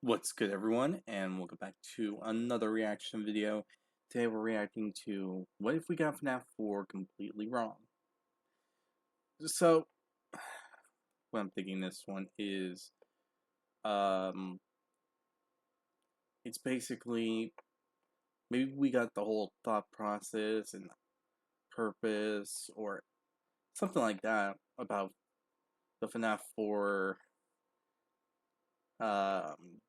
What's good, everyone, and welcome back to another reaction video. Today we're reacting to What If We Got FNAF 4 Completely Wrong? So, what I'm thinking this one is, it's basically, maybe we got the whole thought process and purpose, or something like that, about the FNAF 4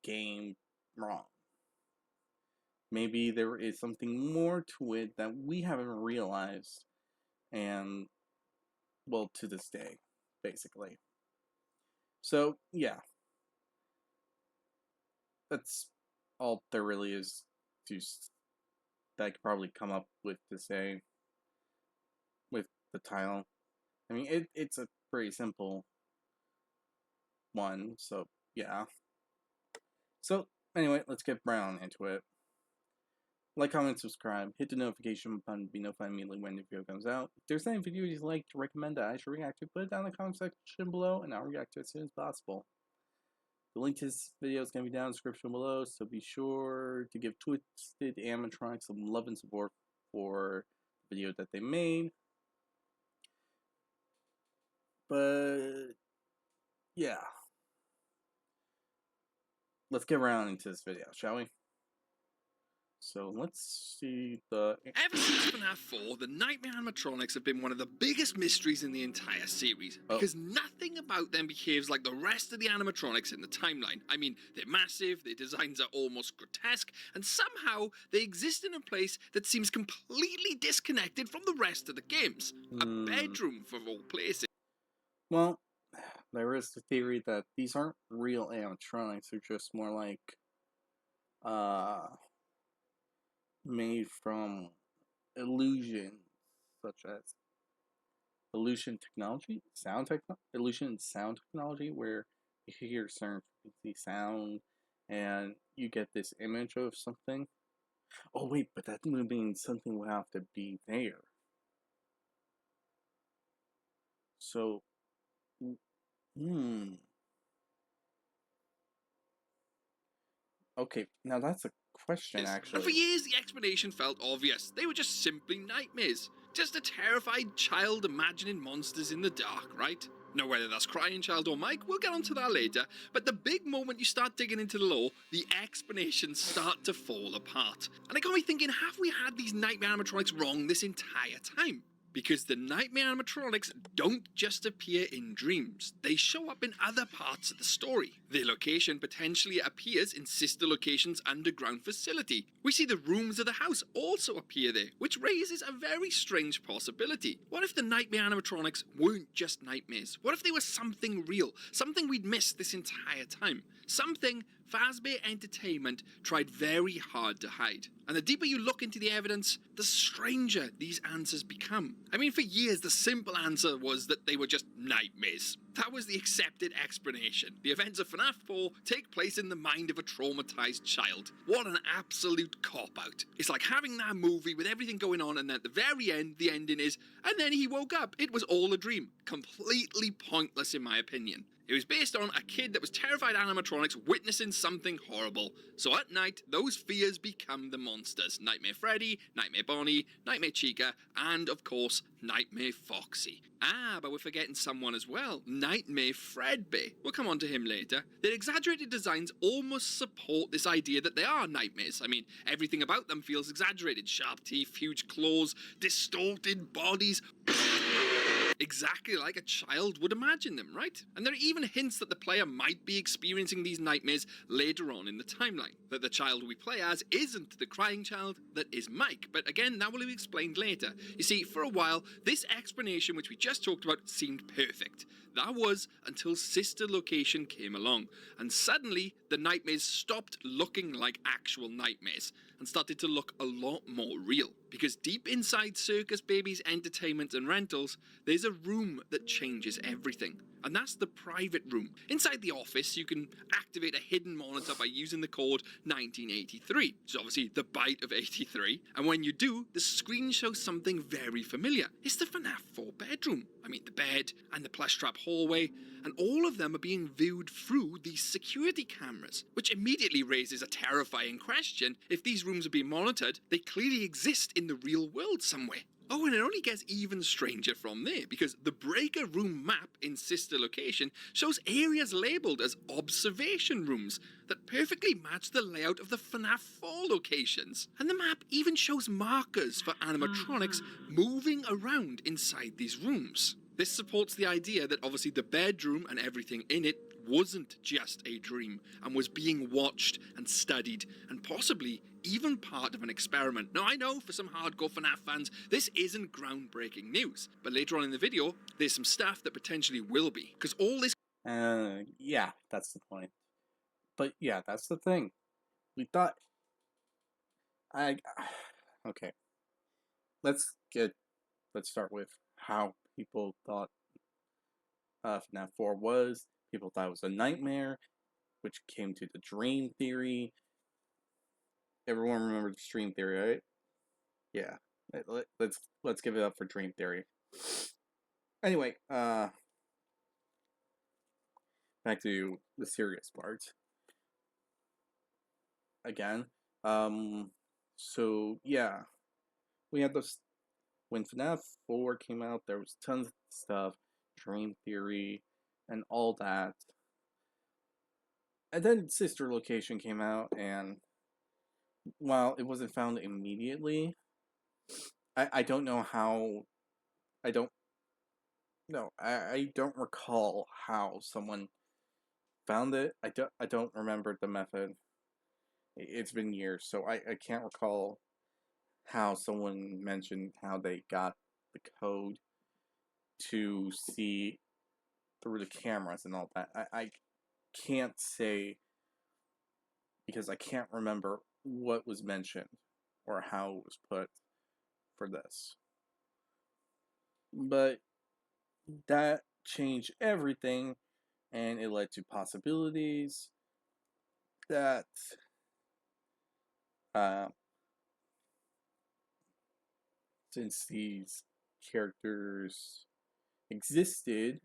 game wrong. Maybe there is something more to it that we haven't realized, and, well, to this day, basically. So, yeah. That's all there really is to that I could probably come up with to say with the title. I mean, it's a pretty simple one, so, yeah. So, anyway, let's get Brown into it. Like, comment, subscribe, hit the notification button to be notified immediately when the video comes out. If there's any videos you'd like to recommend that I should react to, put it down in the comment section below, and I'll react to it as soon as possible. The link to this video is going to be down in the description below, so be sure to give Twisted Animatronics some love and support for the video that they made. But, yeah. Let's get around into this video, shall we? So let's see the... Ever since FNAF 4, the Nightmare animatronics have been one of the biggest mysteries in the entire series, because nothing about them behaves like the rest of the animatronics in the timeline. I mean, they're massive, their designs are almost grotesque, and somehow they exist in a place that seems completely disconnected from the rest of the games. A bedroom, for all places. Well, there is the theory that these aren't real animatronics, they're just more like, made from illusions, such as illusion technology, illusion sound technology, where you hear certain frequency sound and you get this image of something. Oh wait, but that means something will have to be there. So, okay, now that's a question, actually. And for years, the explanation felt obvious. They were just simply nightmares. Just a terrified child imagining monsters in the dark, right? Now, whether that's Crying Child or Mike, we'll get onto that later, but the big moment you start digging into the lore, the explanations start to fall apart. And it got me thinking, have we had these Nightmare animatronics wrong this entire time? Because the Nightmare animatronics don't just appear in dreams, they show up in other parts of the story. Their location potentially appears in Sister Location's underground facility. We see the rooms of the house also appear there, which raises a very strange possibility. What if the Nightmare animatronics weren't just nightmares? What if they were something real? Something we'd missed this entire time? Something Fazbear Entertainment tried very hard to hide. And the deeper you look into the evidence, the stranger these answers become. I mean, for years, the simple answer was that they were just nightmares. That was the accepted explanation. The events of FNAF 4 take place in the mind of a traumatized child. What an absolute cop-out. It's like having that movie with everything going on, and at the very end, the ending is, and then he woke up. It was all a dream. Completely pointless, in my opinion. It was based on a kid that was terrified animatronics witnessing something horrible. So at night, those fears become the monsters. Nightmare Freddy, Nightmare Bonnie, Nightmare Chica, and of course, Nightmare Foxy. Ah, but we're forgetting someone as well. Nightmare Fredbear. We'll come on to him later. Their exaggerated designs almost support this idea that they are nightmares. I mean, everything about them feels exaggerated. Sharp teeth, huge claws, distorted bodies. Exactly like a child would imagine them, right? And there are even hints that the player might be experiencing these nightmares later on in the timeline. That the child we play as isn't the crying child, that is Mike. But again, that will be explained later. You see, for a while, this explanation which we just talked about seemed perfect. That was until Sister Location came along. And suddenly, the nightmares stopped looking like actual nightmares and started to look a lot more real. Because deep inside Circus Baby's entertainment and rentals, there's a room that changes everything. and that's the private room. Inside the office, you can activate a hidden monitor by using the code 1983, which is obviously the byte of 83, and when you do, the screen shows something very familiar. It's the FNAF 4 bedroom. I mean, the bed and the plush trap hallway, and all of them are being viewed through these security cameras, which immediately raises a terrifying question. If these rooms are being monitored, they clearly exist in the real world somewhere. Oh, and it only gets even stranger from there, because the breaker room map in sister location shows areas labelled as observation rooms that perfectly match the layout of the FNAF 4 locations. And the map even shows markers for animatronics moving around inside these rooms. This supports the idea that obviously the bedroom and everything in it wasn't just a dream and was being watched and studied and possibly even part of an experiment. Now, I know for some hardcore FNAF fans, this isn't groundbreaking news, but later on in the video, there's some stuff that potentially will be, because all this... Yeah, that's the point. But yeah, that's the thing. We thought... Okay. Let's start with how people thought FNAF 4 was. People thought it was a nightmare, which came to the dream theory. Everyone remembers the dream theory, right? Yeah. Let's give it up for dream theory. Anyway, back to the serious part. Again, so yeah, we had this when FNAF 4 came out. There was tons of stuff, dream theory, and all that. And then Sister Location came out, and while it wasn't found immediately, I don't know how. I don't. No, I don't recall how someone found it. I don't remember the method. It's been years, so I can't recall how someone mentioned how they got the code to see through the cameras and all that. I can't say because I can't remember what was mentioned or how it was put for this. But that changed everything, and it led to possibilities that since these characters existed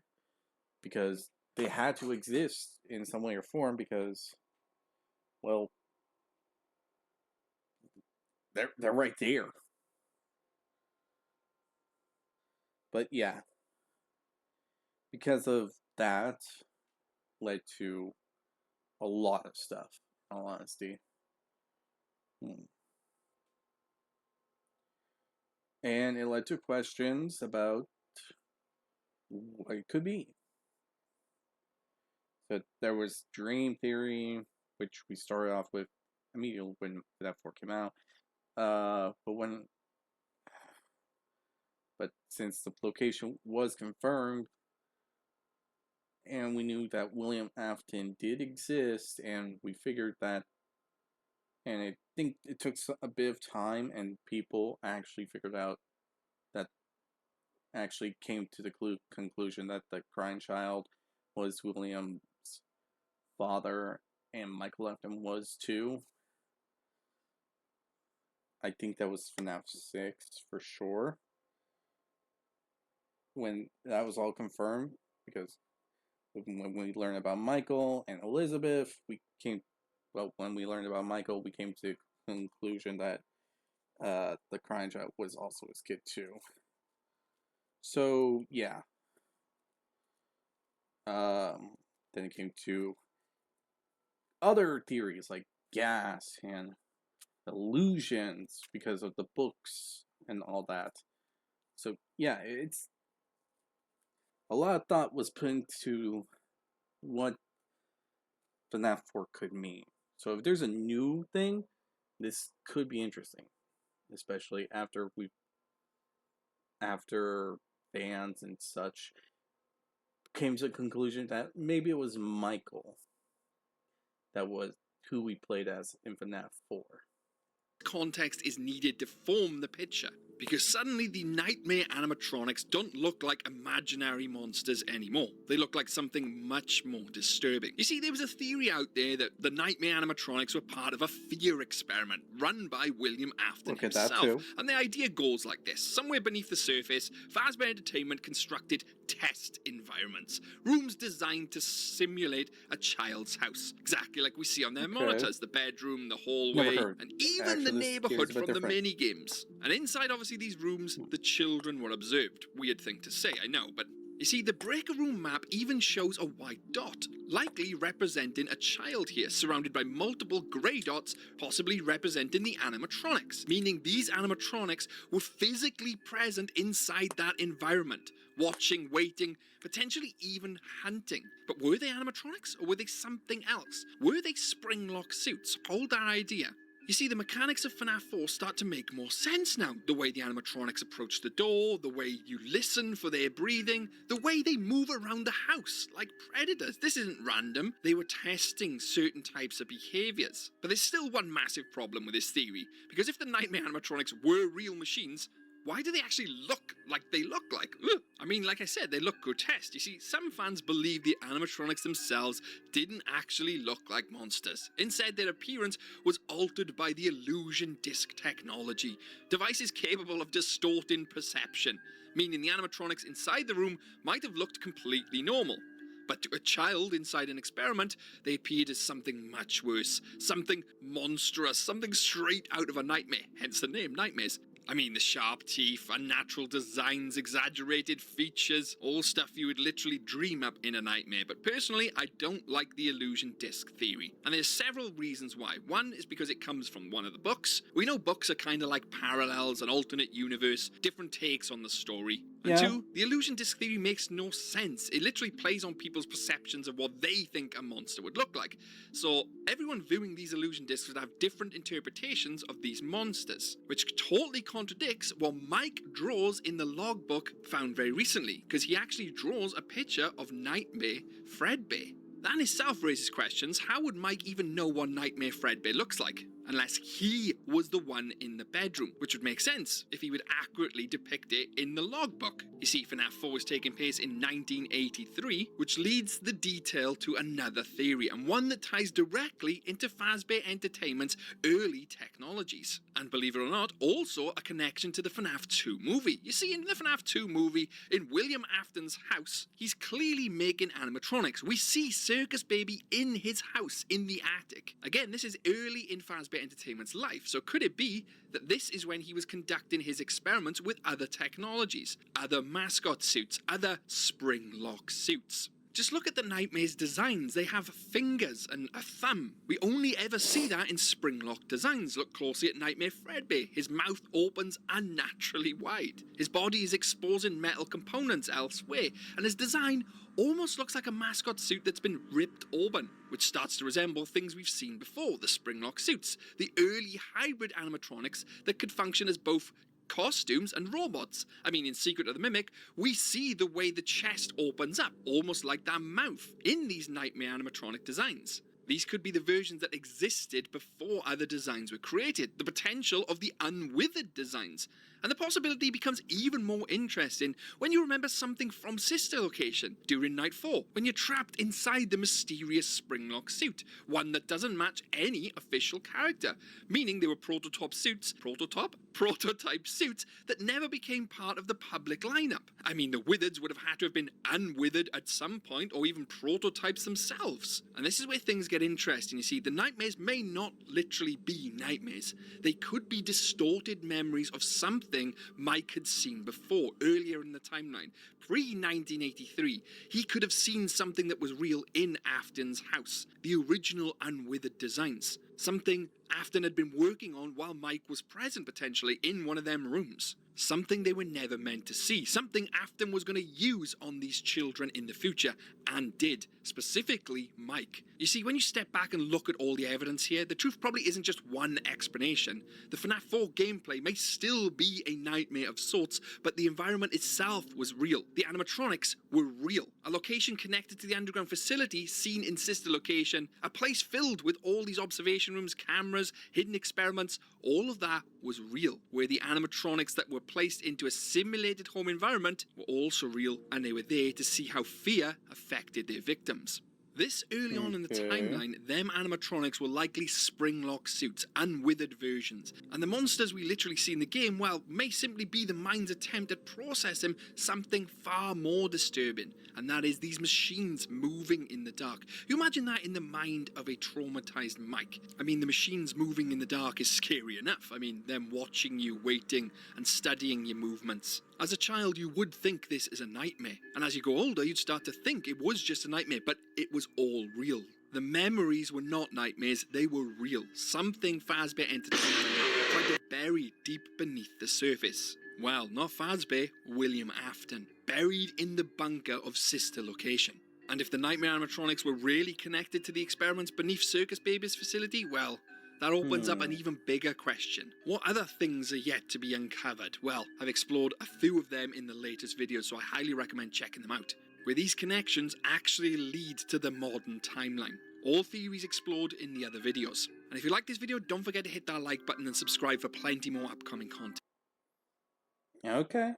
because they had to exist in some way or form because, well, they're right there. But yeah, because of that, led to a lot of stuff. In all honesty, and it led to questions about what it could be. So there was dream theory, which we started off with immediately when that 4 came out. But since the location was confirmed, and we knew that William Afton did exist, and we figured that, and I think it took a bit of time, and people actually figured out that actually came to the conclusion that the crying child was William's father, and Michael Afton was too. I think that was FNAF 6 for sure. When that was all confirmed, because when we learned about Michael and Elizabeth, when we learned about Michael, we came to the conclusion that the crying child was also his kid too. So yeah. Then it came to other theories like gas and illusions because of the books and all that. So yeah, it's a lot of thought was put into what FNAF 4 could mean. So if there's a new thing, this could be interesting, especially after fans and such came to the conclusion that maybe it was Michael that was who we played as in FNAF 4. Context is needed to form the picture, because suddenly the nightmare animatronics don't look like imaginary monsters anymore. They look like something much more disturbing. You see, there was a theory out there that the nightmare animatronics were part of a fear experiment run by William Afton himself. And the idea goes like this. Somewhere beneath the surface, Fazbear Entertainment constructed test environments, rooms designed to simulate a child's house, exactly like we see on their monitors, the bedroom, the hallway, and even the neighborhood from the mini games. And inside, obviously, these rooms, the children were observed. Weird thing to say, I know, but you see, the breaker room map even shows a white dot, likely representing a child here, surrounded by multiple grey dots, possibly representing the animatronics, meaning these animatronics were physically present inside that environment, watching, waiting, potentially even hunting. But were they animatronics, or were they something else? Were they spring-lock suits? Hold that idea. You see, the mechanics of FNAF 4 start to make more sense now. The way the animatronics approach the door, the way you listen for their breathing, the way they move around the house like predators. This isn't random. They were testing certain types of behaviours. But there's still one massive problem with this theory, because if the nightmare animatronics were real machines, why do they actually look like they look like? Ugh. I mean, like I said, they look grotesque. You see, some fans believe the animatronics themselves didn't actually look like monsters. Instead, their appearance was altered by the illusion disc technology, devices capable of distorting perception, meaning the animatronics inside the room might have looked completely normal. But to a child inside an experiment, they appeared as something much worse, something monstrous, something straight out of a nightmare, hence the name, nightmares. I mean, the sharp teeth, unnatural designs, exaggerated features, all stuff you would literally dream up in a nightmare. But personally, I don't like the illusion disc theory. And there's several reasons why. One is because it comes from one of the books. We know books are kind of like parallels, an alternate universe, different takes on the story. And two, the illusion disc theory makes no sense. It literally plays on people's perceptions of what they think a monster would look like. So everyone viewing these illusion discs would have different interpretations of these monsters, which totally contradicts what Mike draws in the logbook found very recently, because he actually draws a picture of Nightmare Fredbear. That in itself raises questions. How would Mike even know what Nightmare Fredbear looks like? Unless he was the one in the bedroom, which would make sense if he would accurately depict it in the logbook. You see, FNAF 4 was taking place in 1983, which leads the detail to another theory, and one that ties directly into Fazbear Entertainment's early technologies. And believe it or not, also a connection to the FNAF 2 movie. You see, in the FNAF 2 movie, in William Afton's house, he's clearly making animatronics. We see Circus Baby in his house, in the attic. Again, this is early in Fazbear Entertainment's life, so could it be that this is when he was conducting his experiments with other technologies, other mascot suits, other spring-lock suits? Just look at the Nightmare's designs. They have fingers and a thumb. We only ever see that in spring-lock designs. Look closely at Nightmare Fredbear. His mouth opens unnaturally wide. His body is exposing metal components elsewhere, and his design almost looks like a mascot suit that's been ripped open, which starts to resemble things we've seen before, the spring-lock suits, the early hybrid animatronics that could function as both costumes and robots. I mean, in Secret of the Mimic, we see the way the chest opens up, almost like that mouth, in these Nightmare animatronic designs. These could be the versions that existed before other designs were created, the potential of the unwithered designs. And the possibility becomes even more interesting when you remember something from Sister Location during Night 4, when you're trapped inside the mysterious spring-lock suit, one that doesn't match any official character, meaning they were prototype suits that never became part of the public lineup. I mean, the Withereds would have had to have been unwithered at some point, or even prototypes themselves. And this is where things get interesting. You see, the nightmares may not literally be nightmares. They could be distorted memories of something Mike had seen before, earlier in the timeline. Pre-1983, he could have seen something that was real in Afton's house, the original unwithered designs. Something Afton had been working on while Mike was present, potentially, in one of them rooms. Something they were never meant to see. Something Afton was going to use on these children in the future, and did. Specifically, Mike. You see, when you step back and look at all the evidence here, the truth probably isn't just one explanation. The FNAF 4 gameplay may still be a nightmare of sorts, but the environment itself was real. The animatronics were real. A location connected to the underground facility seen in Sister Location, a place filled with all these observations simulation rooms, cameras, hidden experiments, all of that was real, where the animatronics that were placed into a simulated home environment were also real, and they were there to see how fear affected their victims. This early on in the Okay. timeline, them animatronics were likely spring-lock suits, unwithered versions, and the monsters we literally see in the game, well, may simply be the mind's attempt at processing something far more disturbing, and that is these machines moving in the dark. You imagine that in the mind of a traumatized Mike. I mean, the machines moving in the dark is scary enough. I mean, them watching you, waiting, and studying your movements. As a child, you would think this is a nightmare, and as you go older, you'd start to think it was just a nightmare, but it was all real. The memories were not nightmares, they were real. Something Fazbear Entertainment tried to bury deep beneath the surface. Well, not Fazbear, William Afton, buried in the bunker of Sister Location. And if the nightmare animatronics were really connected to the experiments beneath Circus Baby's facility, well, that opens up an even bigger question. What other things are yet to be uncovered? Well, I've explored a few of them in the latest videos, so I highly recommend checking them out, where these connections actually lead to the modern timeline. All theories explored in the other videos. And if you like this video, don't forget to hit that like button and subscribe for plenty more upcoming content. Okay.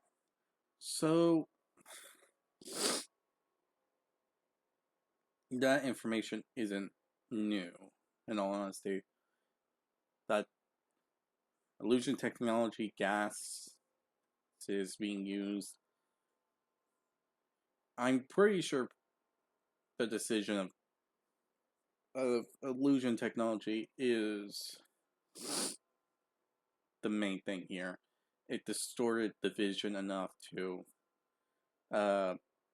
So that information isn't new, in all honesty. That illusion technology, gas, is being used. I'm pretty sure the decision of illusion technology is the main thing here. It distorted the vision enough to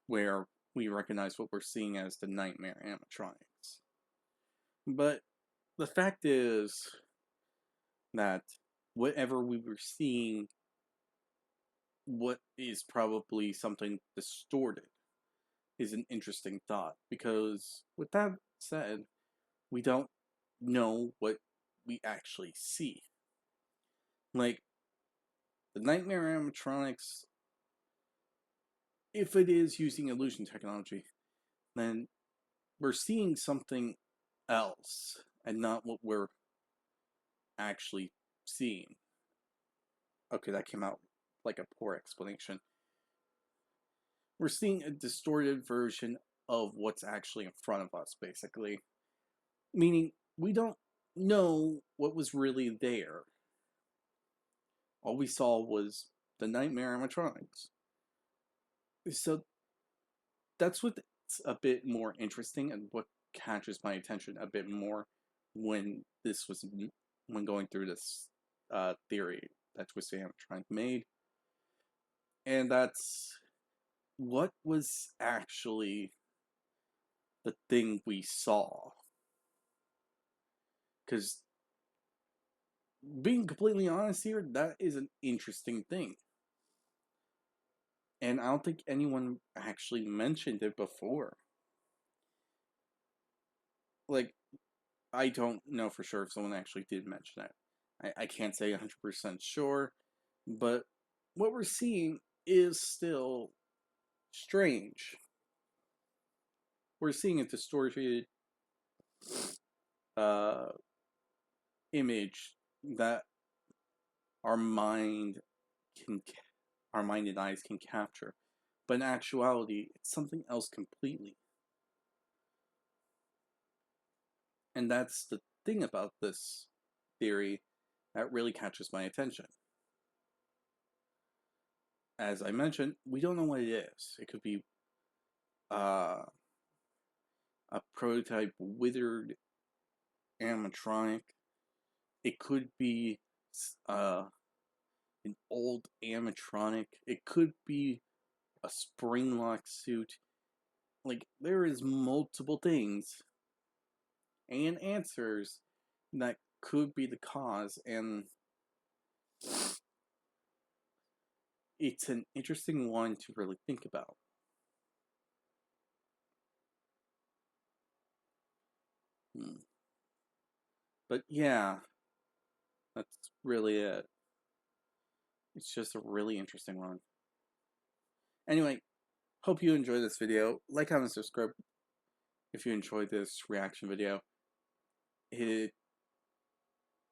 where we recognize what we're seeing as the nightmare animatronics. But the fact is that whatever we were seeing, what is probably something distorted, is an interesting thought. Because with that said, we don't know what we actually see. Like, the nightmare animatronics, if it is using illusion technology, then we're seeing something else and not what we're actually seeing. Okay, that came out like a poor explanation. We're seeing a distorted version of what's actually in front of us, basically. Meaning, we don't know what was really there. All we saw was the nightmare animatronics. So that's what's a bit more interesting and what catches my attention a bit more when going through this theory that Twisted Animatronic made. And that's what was actually the thing we saw. Because being completely honest here, that is an interesting thing. And I don't think anyone actually mentioned it before. Like, I don't know for sure if someone actually did mention it. I can't say 100% sure, but what we're seeing is still strange. We're seeing a distorted image that our mind can, our mind and eyes can capture, but in actuality, it's something else completely. And that's the thing about this theory that really catches my attention. As I mentioned, we don't know what it is. It could be a prototype withered animatronic. It could be an old animatronic. It could be a spring lock suit. Like, there is multiple things and answers that could be the cause, and it's an interesting one to really think about. But yeah, that's really it. It's just a really interesting one. Anyway, hope you enjoyed this video. Like, comment, subscribe if you enjoyed this reaction video. Hit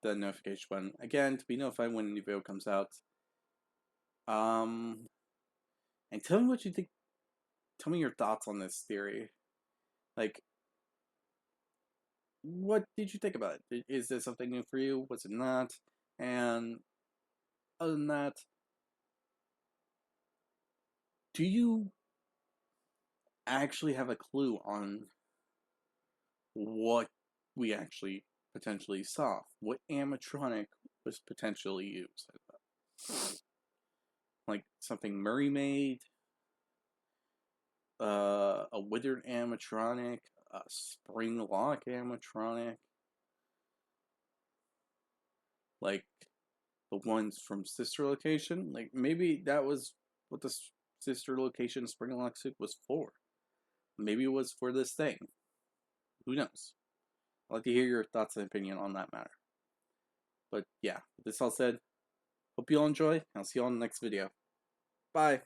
the notification button again to be notified when a new video comes out. And tell me what you think. Tell me your thoughts on this theory. Like, what did you think about it? Is this something new for you? Was it not? And other than that, do you actually have a clue on what we actually potentially saw? What animatronic was potentially used? Like something Murray made, a withered animatronic, a spring lock animatronic, like the ones from Sister Location. Like maybe that was what the Sister Location spring lock suit was for. Maybe it was for this thing. Who knows? I'd like to hear your thoughts and opinion on that matter. But yeah, with this all said, hope you all enjoy, and I'll see you all in the next video. Bye!